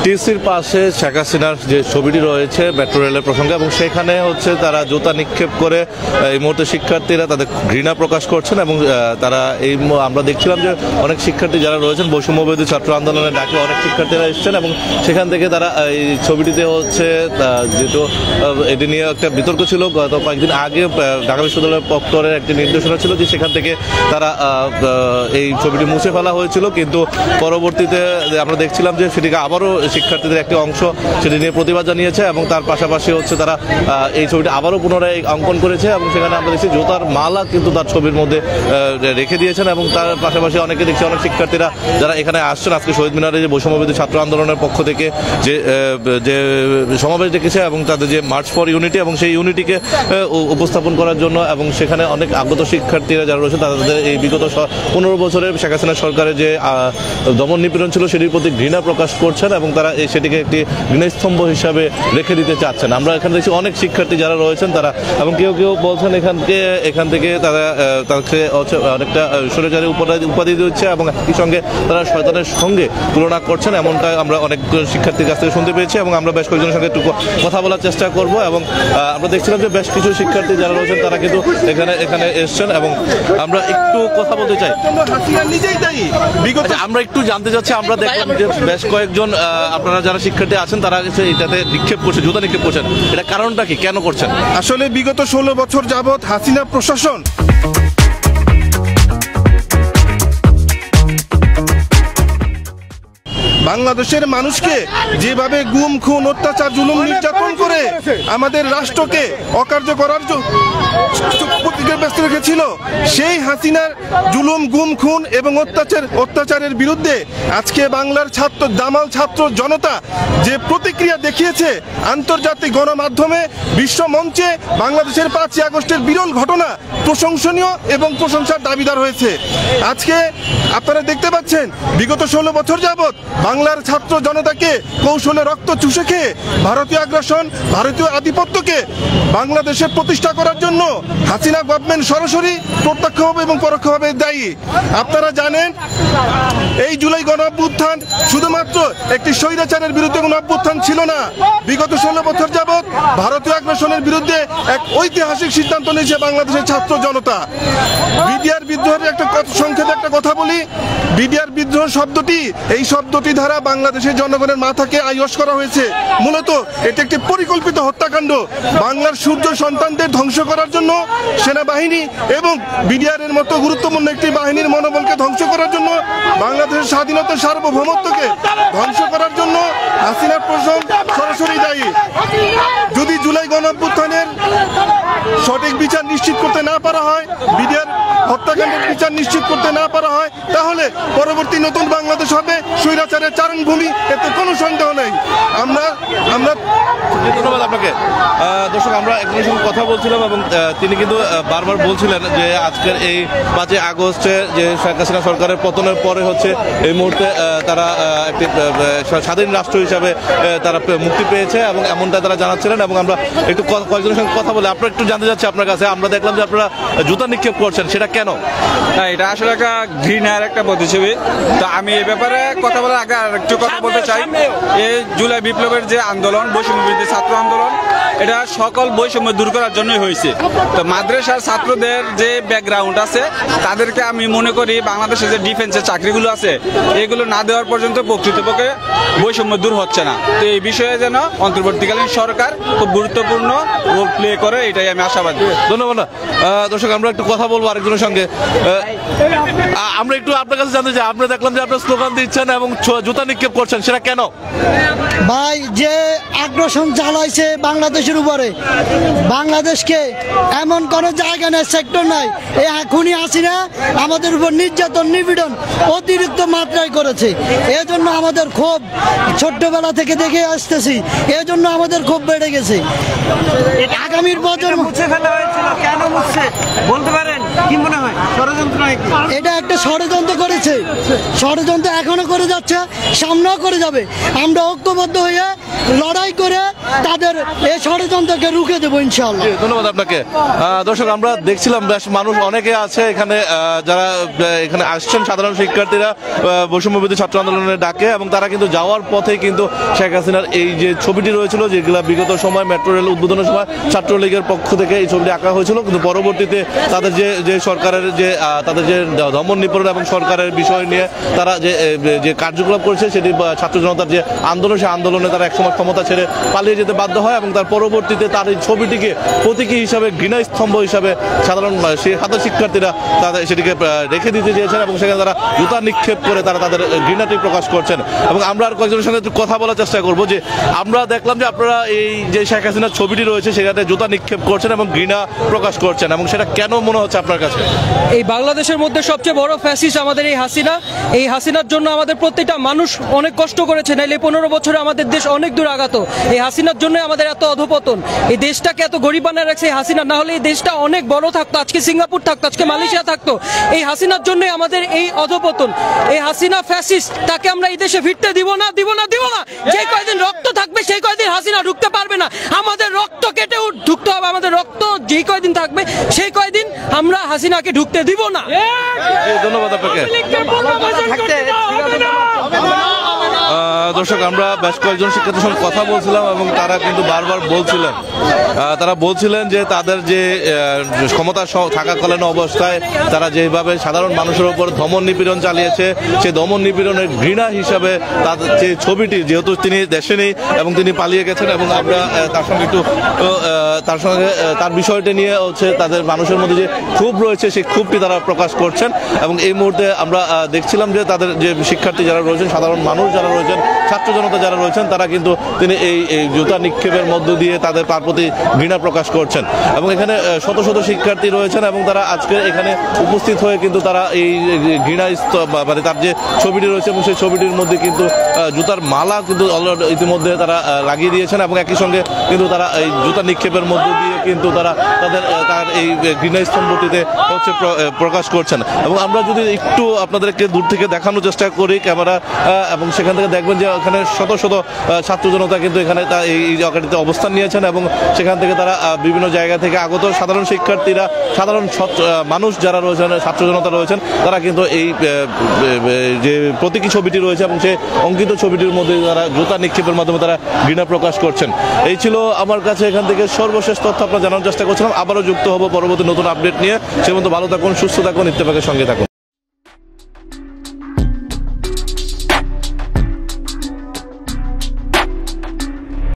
টিসির পাশে শেখ হাসিনার যে ছবিটি রয়েছে মেট্রো রেলের প্রসঙ্গে, এবং সেখানে হচ্ছে তারা জুতা নিক্ষেপ করে এই মুহূর্তে শিক্ষার্থীরা তাদের ঘৃণা প্রকাশ করছেন। এবং তারা আমরা দেখছিলাম যে অনেক শিক্ষার্থী যারা রয়েছেন বৈষম্যবিরোধী ছাত্র আন্দোলনের ডাকে অনেক শিক্ষার্থীরা এসেছেন, এবং সেখান থেকে তারা এই ছবিটিতে হচ্ছে যেহেতু এটি নিয়ে একটা বিতর্ক ছিল গত কয়েকদিন আগে, ঢাকা বিশ্ববিদ্যালয়ের পক্ষের একটি নির্দেশনা ছিল যে সেখান থেকে তারা এই ছবিটি মুছে ফেলা হয়েছিল, কিন্তু পরবর্তীতে আমরা দেখছিলাম যে সেটিকে আবারও শিক্ষার্থীদের একটি অংশ সেটি নিয়ে প্রতিবাদ জানিয়েছে, এবং তার পাশাপাশি হচ্ছে তারা এই ছবিটি আবারও পুনরায় অঙ্কন করেছে, এবং সেখানে আমরা দেখছি জুতার মালা কিন্তু তার ছবির মধ্যে রেখে দিয়েছেন। এবং তার পাশাপাশি অনেকে দেখছি অনেক শিক্ষার্থীরা যারা এখানে আসছেন আজকে শহীদ মিনারে যে বৈষম্যবিরোধী ছাত্র আন্দোলনের পক্ষ থেকে যে সমাবেশ ডেকেছে, এবং তাদের যে মার্চ ফর ইউনিটি এবং সেই ইউনিটিকে উপস্থাপন করার জন্য, এবং সেখানে অনেক আগত শিক্ষার্থীরা যারা রয়েছে তাদের এই বিগত 15 বছরের শেখ হাসিনা সরকারের যে দমন নিপীড়ন ছিল সেটির প্রতি ঘৃণা প্রকাশ করছেন, এবং তারা সেটিকে একটি ঘৃণাস্তম্ভ হিসাবে রেখে দিতে চাচ্ছেন। আমরা এখানে দেখছি অনেক শিক্ষার্থী যারা রয়েছেন তারা, এবং কেউ কেউ বলছেন এখান থেকে তারা তাকে অনেকটা স্বৈরাচারী উপাধি দিচ্ছে, এবং একই সঙ্গে তারা শয়তানের সঙ্গে তুলনা করছেন, এমনটা আমরা অনেক শিক্ষার্থীর কাছ থেকে শুনতে পেয়েছি। এবং আমরা বেশ কয়েকজনের সঙ্গে একটু কথা বলার চেষ্টা করব, এবং আমরা দেখছিলাম যে বেশ কিছু শিক্ষার্থী যারা রয়েছেন তারা কিন্তু এখানে এসছেন, এবং আমরা একটু কথা বলতে চাই। আমরা একটু জানতে চাচ্ছি, আমরা দেখলাম যে বেশ কয়েকজন আপনারা যারা শিক্ষার্থী আছেন তারা এটাতে নিক্ষেপ করছে, জুতা নিক্ষেপ করছেন, এটা কারণটা কি, কেন করছেন? আসলে বিগত 16 বছর যাবৎ হাসিনা প্রশাসন বাংলাদেশের মানুষকে যেভাবে গুম খুন অত্যাচার জুলুম নির্যাতন করে আমাদের রাষ্ট্রকে অকার্য করার ব্যস্ত রেখেছিল, সেই হাসিনার জুলুম গুম খুন এবং অত্যাচারের বিরুদ্ধে আজকে বাংলার দামাল ছাত্র জনতা যে প্রতিক্রিয়া দেখিয়েছে আন্তর্জাতিক গণমাধ্যমে বিশ্ব মঞ্চে, বাংলাদেশের 5ই আগস্টের বিরল ঘটনা প্রশংসনীয় এবং প্রশংসার দাবিদার হয়েছে। আজকে আপনারা দেখতে পাচ্ছেন বিগত 16 বছর যাবৎ বাংলার ছাত্র জনতাকে কৌশলে রক্ত চুষে খেয়ে ভারতীয় আগ্রাসন, ভারতীয় আধিপত্যকে বাংলাদেশে প্রতিষ্ঠা করার জন্য হাসিনা গভর্নমেন্ট সরাসরি প্রত্যক্ষভাবে এবং পরোক্ষভাবে দায়ী। আপনারা জানেন এই জুলাই গণঅভ্যুত্থান শুধুমাত্র একটি স্বৈরাচারের বিরুদ্ধে কোনো অভ্যুত্থান ছিল না। বিগত 16 বছর যাবৎ ভারতীয় আগ্রাসনের বিরুদ্ধে এক ঐতিহাসিক সিদ্ধান্ত নিয়েছে বাংলাদেশের ছাত্র জনতা। বিডিআর বিদ্রোহের সংক্ষেপে একটা কথা বলি, বিডিআর বিদ্রোহ শব্দটি, এই শব্দটি দ্বারা বাংলাদেশের জনগণের মাথাকে আইওয়াশ করা হয়েছে। মূলত এটি একটি পরিকল্পিত হত্যাকাণ্ড, বাংলার সূর্য সন্তানদের ধ্বংস করার জন্য সেনাবাহিনী এবং বিডিআর এর মতো গুরুত্বপূর্ণ একটি বাহিনীর মনোবলকে ধ্বংস করার জন্য, বাংলাদেশের স্বাধীনতা সার্বভৌমত্বকে ধ্বংস করার জন্য হাসিনার প্রশাসন সরাসরি দায়ী। যদি জুলাই গণঅভ্যুত্থানের সঠিক বিচার নিশ্চিত করতে না পারা হয়, বিডিআর হত্যাকাণ্ডের বিচার নিশ্চিত করতে না পারা হয়, তাহলে পরবর্তী নতুন বাংলাদেশ হবে স্বৈরাচারের চারণভূমি, এতে কোনো সন্দেহ নেই। আমরা ধন্যবাদ আপনাকে। দর্শক, আমরা একজনের সঙ্গে কথা বলছিলাম, এবং তিনি কিন্তু বারবার বলছিলেন যে আজকের এই 5ই আগস্টে যে শেখ হাসিনা সরকারের পতনের পরে হচ্ছে এই মুহূর্তে তারা একটি স্বাধীন রাষ্ট্র হিসাবে তারা মুক্তি পেয়েছে, এবং এমনটা তারা জানাচ্ছিলেন। এবং আমরা একটু কয়েকজনের সঙ্গে কথা বলে আপনারা একটু জানতে চাচ্ছি আপনার কাছে, আমরা দেখলাম যে আপনারা জুতা নিক্ষেপ করছেন, সেটা কেন? না, এটা আসলে একটা ঘৃণার একটা প্রতিচ্ছবি। তো আমি এই ব্যাপারে কথা বলার আগে আর একটু কথা বলতে চাই। এই জুলাই বিপ্লবের যে আন্দোলন, বৈষম্যবিরোধী ছাত্র আন্দোলন, এটা সকল বৈষম্য দূর করার জন্যই হয়েছে। তো মাদ্রাসার ছাত্রদের যে ব্যাকগ্রাউন্ড আছে তাদেরকে আমি মনে করি বাংলাদেশে যে ডিফেন্সের চাকরিগুলো আছে এগুলো না দেওয়ার পর্যন্ত প্রকৃতপক্ষে বৈষম্য দূর হচ্ছে না। তো এই বিষয়ে যেন অন্তর্বর্তীকালীন সরকার খুব গুরুত্বপূর্ণ রোল প্লে করে, এটাই আমি আশাবাদী। ধন্যবাদ। দর্শক, আমরা একটু কথা বলবো আরেকজনের সঙ্গে। আমরা একটু আপনার কাছে জানতে চাই, আমরা দেখলাম যে আপনার স্লোগান দিচ্ছেন এবং জুতা নিক্ষেপ করছেন, সেটা কেন? ভাই, যে আগ্রাসন চালাইছে বাংলাদেশের উপরে, বাংলাদেশকে এমন কোনো জায়গা নেই, সেক্টর নাই, এই খুনি হাসিনা আমাদের উপর নির্যাতন নিপীড়ন অতিরিক্ত মাত্রায় করেছে। এজন্য আমাদের ক্ষোভ ছোট্টবেলা থেকে দেখে আসতেছি, এজন্য আমাদের ক্ষোভ বেড়ে গেছে। আগামীর প্রজন্ম মুছে ফেলা হয়েছিল, কেন মুছছে বলতে পারেন? কি মনে হয় ষড়যন্ত্র নাকি? এটা একটা ষড়যন্ত্র করেছে, ষড়যন্ত্র এখনো করে যাচ্ছে, সামনেও করে যাবে। আমরা ঐক্যবদ্ধ হয়ে লড়াই করে তাদের এই ষড়যন্ত্রকে রুখে দেবো ইনশাআল্লাহ। ধন্যবাদ আপনাকে। দর্শক, আমরা দেখছিলাম বেশ মানুষ অনেকে আছে এখানে, যারা এখানে আসছেন সাধারণ শিক্ষার্থীরা বৈষম্যবিরোধী ছাত্র আন্দোলনের ডাকে, এবং তারা কিন্তু যাওয়ার পথে কিন্তু শেখ হাসিনার এই যে ছবিটি রয়েছিল, যেগুলো বিগত সময় মেট্রো রেল উদ্বোধনের সময় ছাত্রলীগের পক্ষ থেকে এই ছবিটি আঁকা হয়েছিল, কিন্তু পরবর্তীতে তাদের যে সরকারের যে তাদের যে দমন নিপীড়ন এবং সরকারের বিষয় নিয়ে তারা যে কার্যকলাপ করেছে, সেটি ছাত্র জনতার যে আন্দোলন, সেই আন্দোলনে তারা একসময় ক্ষমতা ছেড়ে পালিয়ে যেতে বাধ্য হয়, এবং তার পরবর্তীতে তার এই ছবিটিকে প্রতীকী হিসাবে, ঘৃণা স্তম্ভ হিসাবে সাধারণ শিক্ষার্থীরা তাদের সেটিকে রেখে দিতে চেয়েছেন, এবং সেখানে তারা জুতা নিক্ষেপ করে তারা তাদের ঘৃণাটি প্রকাশ করছেন। এবং আমরা আর কয়েকজনের সঙ্গে একটু কথা বলার চেষ্টা করবো, যে আমরা দেখলাম যে আপনারা এই যে শেখ হাসিনার ছবিটি রয়েছে সেখানে জুতা নিক্ষেপ করছেন এবং ঘৃণা প্রকাশ করছেন, এবং সেটা কেন মনে হচ্ছে আপনার কাছে? এই বাংলাদেশের মধ্যে সবচেয়ে বড় ফ্যাসিস্ট আমাদের এই হাসিনা। এই হাসিনার জন্য আমাদের প্রত্যেকটা মানুষ অনেক কষ্ট করেছে, নাইলে 15 বছরে আমাদের দেশ অনেক দূর আগাতো। এই হাসিনার জন্য আমাদের এত অধপতন, এই দেশটাকে এত গরিব বানায় রাখছে এই হাসিনা, না হলে এই দেশটা অনেক বড় থাকতো, আজকে সিঙ্গাপুর থাকতো, আজকে মালয়েশিয়া থাকতো। এই হাসিনার জন্যই আমাদের এই অধপতন। এই হাসিনা ফ্যাসিস্ট, তাকে আমরা এই দেশে ফিরতে দিব না, দিব না, দিব না। যে কয়দিন রক্ত থাকবে সেই কয়দিন হাসিনা ঢুকতে পারবে না। আমাদের রক্ত কেটে ঢুকতে হবে, আমাদের রক্ত যেই কয়দিন থাকবে সেই কয়দিন আমরা হাসিনাকে ঢুকতে দিব না। ধন্যবাদ আপনাকে। দর্শক, আমরা বেশ কয়েকজন শিক্ষার্থীর সঙ্গে কথা বলছিলাম, এবং তারা কিন্তু বারবার বলছিলেন যে তাদের যে ক্ষমতা থাকাকালীন অবস্থায় তারা যেভাবে সাধারণ মানুষের উপর দমন নিপীড়ন চালিয়েছে, সেই দমন নিপীড়নের ঘৃণা হিসাবে তাদের যে ছবিটি, যেহেতু তিনি দেশে নেই এবং তিনি পালিয়ে গেছেন, এবং আমরা তার বিষয়টি নিয়ে হচ্ছে তাদের মানুষের মধ্যে যে ক্ষোভ রয়েছে, সেই ক্ষোভটি তারা প্রকাশ করছেন। এবং এই মুহূর্তে আমরা দেখছিলাম যে তাদের যে শিক্ষার্থী যারা রয়েছেন, সাধারণ মানুষ যারা রয়েছেন, ছাত্র জনতা যারা রয়েছেন, তারা কিন্তু তিনি এই জুতা নিক্ষেপের মধ্য দিয়ে তাদের তার প্রতি ঘৃণা প্রকাশ করছেন। এবং এখানে শত শত শিক্ষার্থী রয়েছেন, এবং তারা আজকে এখানে উপস্থিত হয়ে কিন্তু তারা এই ঘৃণা মানে তার যে ছবিটি রয়েছে, এবং সেই ছবিটির মধ্যে কিন্তু জুতার মালা কিন্তু ইতিমধ্যে তারা লাগিয়ে দিয়েছেন, এবং একই সঙ্গে কিন্তু তারা এই জুতা নিক্ষেপের মধ্য দিয়ে কিন্তু তারা তার এই ঘৃণা স্তম্ভটিতে হচ্ছে প্রকাশ করছেন। এবং আমরা যদি একটু আপনাদেরকে দূর থেকে দেখানোর চেষ্টা করি ক্যামেরা, এবং সেখান থেকে দেখবেন যে এখানে শত শত ছাত্র জনতা কিন্তু এখানে এই জায়গাটিতে অবস্থান নিয়েছেন, এবং সেখান থেকে তারা বিভিন্ন জায়গা থেকে আগত সাধারণ শিক্ষার্থীরা, সাধারণ মানুষ যারা রয়েছেন, ছাত্র জনতা রয়েছেন, তারা কিন্তু এই যে প্রতীকী ছবিটি রয়েছে এবং সেই অঙ্কিত ছবিটির মধ্যে তারা জুতা নিক্ষেপের মাধ্যমে তারা ঘৃণা প্রকাশ করছেন। এই ছিল আমার কাছে এখান থেকে সর্বশেষ তথ্য আপনারা জানার চেষ্টা করছিলাম। আবারও যুক্ত হব পরবর্তী নতুন আপডেট নিয়ে। সে পর্যন্ত ভালো থাকুন, সুস্থ থাকুন, ইত্তেফাকের সঙ্গে থাকুন।